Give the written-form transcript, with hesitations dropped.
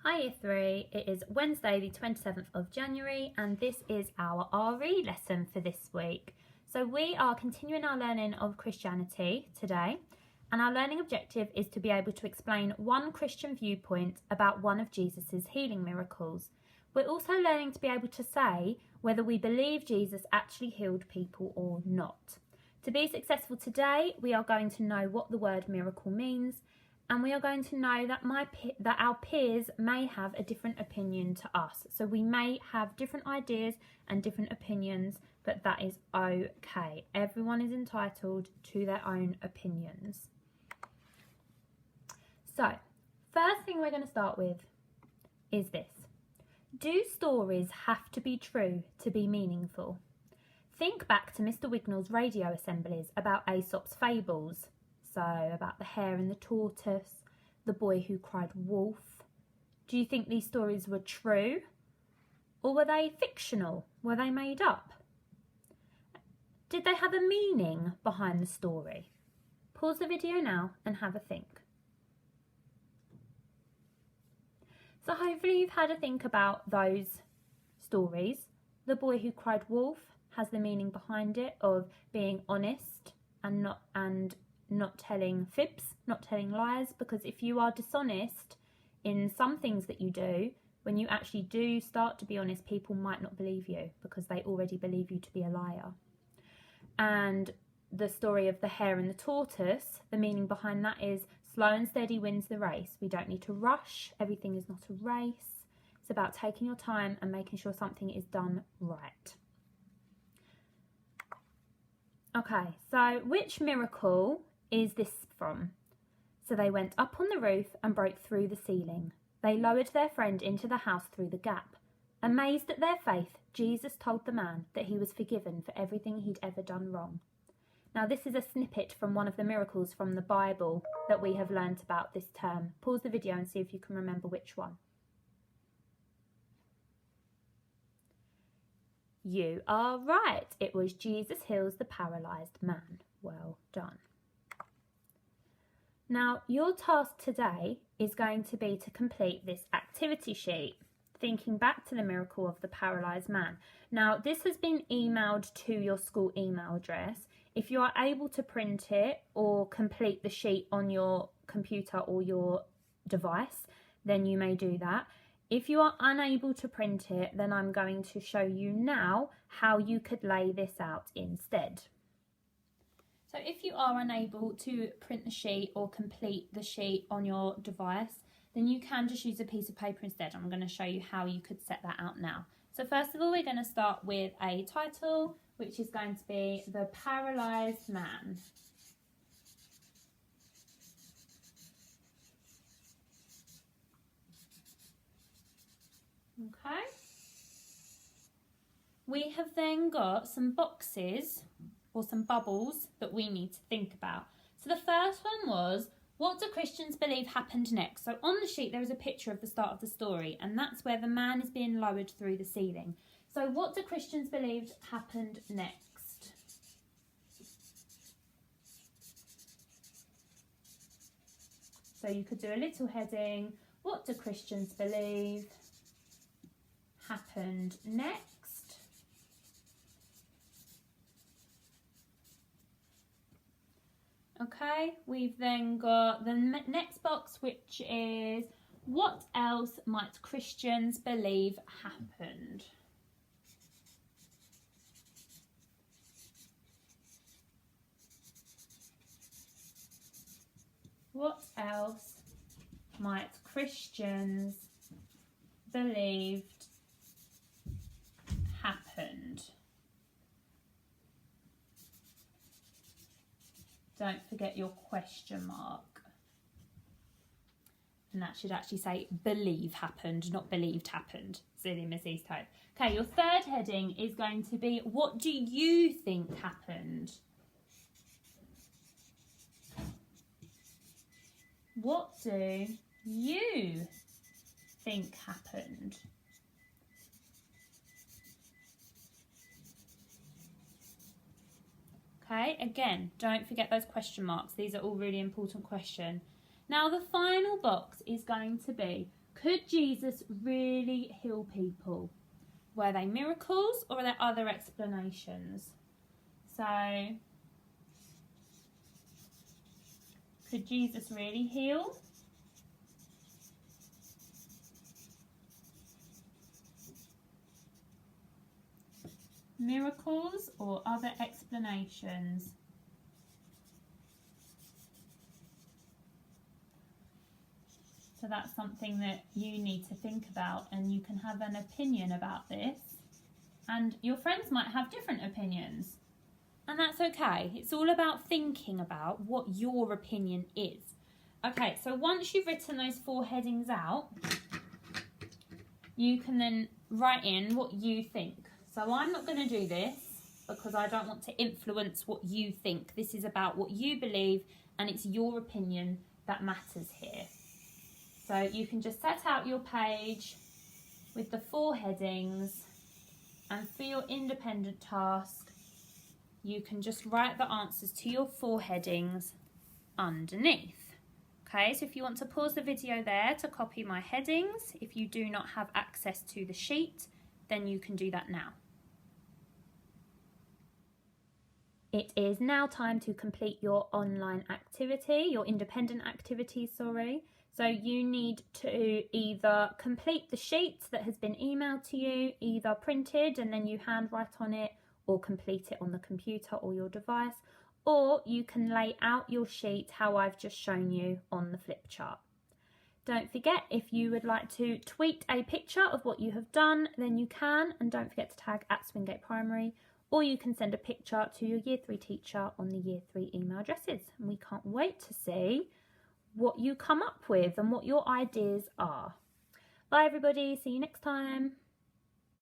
Hi Year 3, it is Wednesday the 27th of January and this is our RE lesson for this week. So we are continuing our learning of Christianity today, and our learning objective is to be able to explain one Christian viewpoint about one of Jesus's healing miracles. We're also learning to be able to say whether we believe Jesus actually healed people or not. To be successful today, we are going to know what the word miracle means, and we are going to know that our peers may have a different opinion to us. So we may have different ideas and different opinions, but that is okay. Everyone is entitled to their own opinions. So, first thing we're going to start with is this. Do stories have to be true to be meaningful? Think back to Mr. Wignall's radio assemblies about Aesop's fables. So, about the hare and the tortoise, the boy who cried wolf. Do you think these stories were true? Or were they fictional? Were they made up? Did they have a meaning behind the story? Pause the video now and have a think. So hopefully you've had a think about those stories. The boy who cried wolf has the meaning behind it of being honest and not telling fibs, not telling lies, because if you are dishonest in some things that you do, when you actually do start to be honest, people might not believe you because they already believe you to be a liar. And the story of the hare and the tortoise, the meaning behind that is slow and steady wins the race. We don't need to rush. Everything is not a race. It's about taking your time and making sure something is done right. Okay, so which miracle is this from? So they went up on the roof and broke through the ceiling. They lowered their friend into the house through the gap. Amazed at their faith, Jesus told the man that he was forgiven for everything he'd ever done wrong. Now this is a snippet from one of the miracles from the Bible that we have learnt about this term. Pause the video and see if you can remember which one. You are right. It was Jesus heals the paralysed man. Well done. Now, your task today is going to be to complete this activity sheet, thinking back to the miracle of the paralysed man. Now, this has been emailed to your school email address. If you are able to print it or complete the sheet on your computer or your device, then you may do that. If you are unable to print it, then I'm going to show you now how you could lay this out instead. So if you are unable to print the sheet or complete the sheet on your device, then you can just use a piece of paper instead. I'm going to show you how you could set that out now. So first of all, we're going to start with a title, which is going to be The Paralysed Man. Okay. We have then got some boxes or some bubbles that we need to think about. So the first one was, what do Christians believe happened next? So on the sheet there is a picture of the start of the story, and that's where the man is being lowered through the ceiling. So what do Christians believe happened next? So you could do a little heading, what do Christians believe happened next? Okay, we've then got the next box, which is, what else might Christians believe happened? What else might Christians believed happened? Don't forget your question mark. And that should actually say believe happened, not believed happened. Silly Miss Easthope. Okay, your third heading is going to be, what do you think happened? What do you think happened? Okay, again, don't forget those question marks. These are all really important questions. Now the final box is going to be, could Jesus really heal people? Were they miracles or are there other explanations? So, could Jesus really heal? Miracles or other explanations? So that's something that you need to think about, and you can have an opinion about this, and your friends might have different opinions, and that's okay. It's all about thinking about what your opinion is. Okay, so once you've written those 4 headings out, you can then write in what you think. So I'm not going to do this because I don't want to influence what you think. This is about what you believe, and it's your opinion that matters here. So you can just set out your page with the 4 headings, and for your independent task, you can just write the answers to your 4 headings underneath. Okay, so if you want to pause the video there to copy my headings, if you do not have access to the sheet, then you can do that now. It is now time to complete your online activity, your independent activity, sorry. So you need to either complete the sheet that has been emailed to you, either printed and then you handwrite on it, or complete it on the computer or your device, or you can lay out your sheet how I've just shown you on the flip chart. Don't forget, if you would like to tweet a picture of what you have done, then you can, and don't forget to tag @Swingate Primary, or you can send a picture to your Year 3 teacher on the Year 3 email addresses. And we can't wait to see what you come up with and what your ideas are. Bye everybody, see you next time.